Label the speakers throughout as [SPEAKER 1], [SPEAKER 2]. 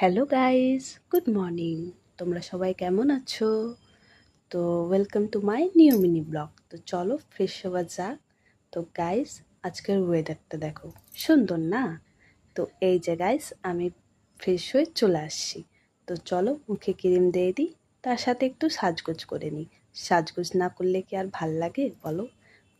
[SPEAKER 1] Hello guys, good morning. তোমরা সবাই কেমন আছো? তো welcome to my new mini blog. তো চলো ফ্রেশ হওয়া যাক। তো গাইস, আজকের ওয়েদারটা দেখো, সুন্দর না? তো এই যে গাইস, আমি ফ্রেশ হয়ে চলে আসছি। তো চলো মুখে ক্রিম দিয়ে দিই, তার সাথে একটু সাজগোজ করে নিই। সাজগোজ না করলে কি আর ভাল লাগে বলো?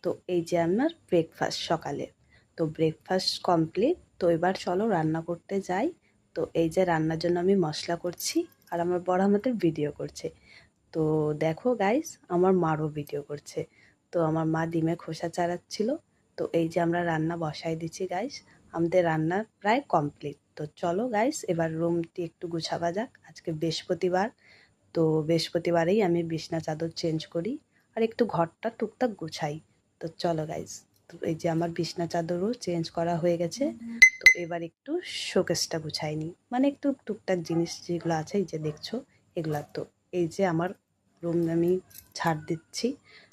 [SPEAKER 1] তো এই যে আমার ব্রেকফাস্ট সকালের। তো ব্রেকফাস্ট কমপ্লিট। তো এবার চলো রান্না করতে যাই। তো এই যে রান্নার জন্য আমি মশলা করছি, আর আমার বড় আমাদের ভিডিও করছে। তো দেখো গাইস, আমার মারও ভিডিও করছে। তো আমার মা ডিমের খোসা ছাড়াচ্ছিল। তো এই যে আমরা রান্না বসাই দিচ্ছি গাইস। আমাদের রান্না প্রায় কমপ্লিট। তো চলো গাইস, এবার রুমটি একটু গুছাবা যাক। আজকে বৃহস্পতিবার। তো বৃহস্পতিবারেই আমি বিছনা চাদর চেঞ্জ করি, আর একটু ঘরটা টুকটাক গুছাই। তো চলো গাইস, তো এই যে আমার বিছনা চাদরও চেঞ্জ করা হয়ে গেছে। তো এবার একটু শোকেসটা গুছাই নিই, মানে একটু টুকটাক জিনিস যেগুলো আছে এই যে দেখছো এগুলা। তো এই যে আমার রুম আমি ছাড় দিচ্ছি।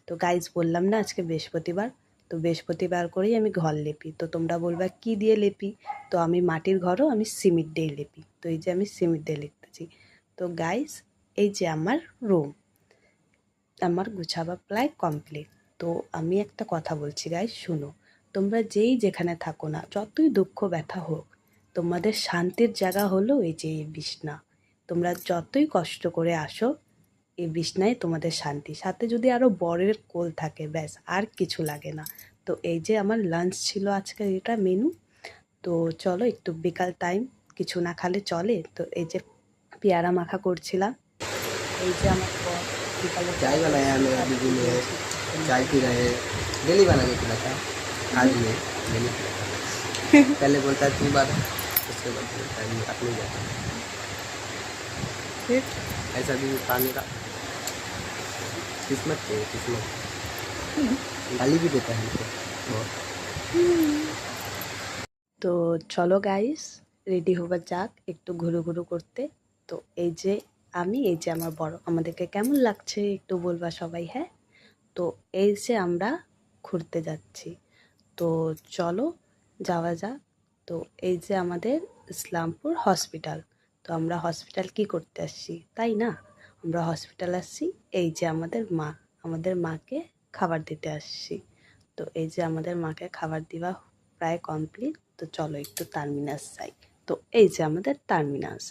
[SPEAKER 1] তো গাইস, বললাম না আজকে বৃহস্পতিবার। তো বৃহস্পতিবার করেই আমি ঘর লেপি। তো তোমরা বলবা কি দিয়ে লেপি? তো আমি মাটির ঘরও আমি সিমেন্ট দিয়ে লেপি। তো এই যে আমি সিমেন্ট দিয়ে লিখতেছি। তো গাইস, এই যে আমার রুম, আমার গুছাবা প্রায় কমপ্লিট। তো আমি একটা কথা বলছি গাইস, শুনো। তোমরা যেই যেখানে থাকো না, যতই দুঃখ ব্যথা হোক, তোমাদের শান্তির জায়গা হলো এই যে এই বিছনা। তোমরা যতই কষ্ট করে আসো, এই বিছনায় তোমাদের শান্তি। সাথে যদি আরও বরের কোল থাকে, ব্যাস আর কিছু লাগে না। তো এই যে আমার লাঞ্চ ছিল আজকে, এটা মেনু। তো চলো, একটু বিকাল টাইম, কিছু না খালে চলে। তো এই যে পেয়ারা মাখা করছিলাম। এই যে আমার বর বিকালে
[SPEAKER 2] चाय बनाया
[SPEAKER 1] এসেছিল,
[SPEAKER 2] मेरा
[SPEAKER 1] আর
[SPEAKER 2] दीदी
[SPEAKER 1] কি
[SPEAKER 2] ने।
[SPEAKER 1] বলছি।
[SPEAKER 2] चाय पी रहे हैं। डेली बना के पिलाता है। आज नहीं, डेली पिलाता है। पहले बोलता है तू बना, उसके बाद बोलता है नहीं, अपने जाता है।
[SPEAKER 1] फिर
[SPEAKER 2] ऐसा भी पाने का किस्मत चाहिए, किस्मत। गाली भी देता है हमको बहुत।
[SPEAKER 1] তো চলো গাইস, রেডি হবার যাক একটু ঘুরু ঘুরু করতে। তো এই যে আমি, এই যে আমার বড়, আমাদেরকে কেমন লাগছে একটু বলবা সবাই, হ্যাঁ? তো এই যে আমরা ঘুরতে যাচ্ছি। তো চলো যাওয়া যাক। তো এই যে আমাদের ইসলামপুর হসপিটাল। তো আমরা হসপিটাল কি করতে আসছি তাই না? আমরা হসপিটাল আসছি, এই যে আমাদের মাকে খাবার দিতে আসছি। তো এই যে আমাদের মাকে খাবার দেওয়া প্রায় কমপ্লিট। তো চলো একটু টার্মিনাস যাই। তো এই যে আমাদের টার্মিনাস।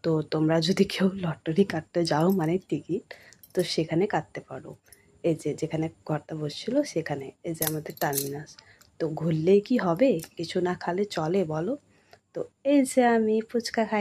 [SPEAKER 1] তো তোমরা যদি কেউ লটারি কাটতে যাও, মানে টিকিট, তো সেখানে কাটতে পারো। এই যে যেখানে ঘরটা বসছিল সেখানে, এই যে আমাদের টার্মিনাস। তো ঘুরলেই কি হবে? কিছু না খালে চলে বলো? তো এই যে আমি ফুচকা খাই।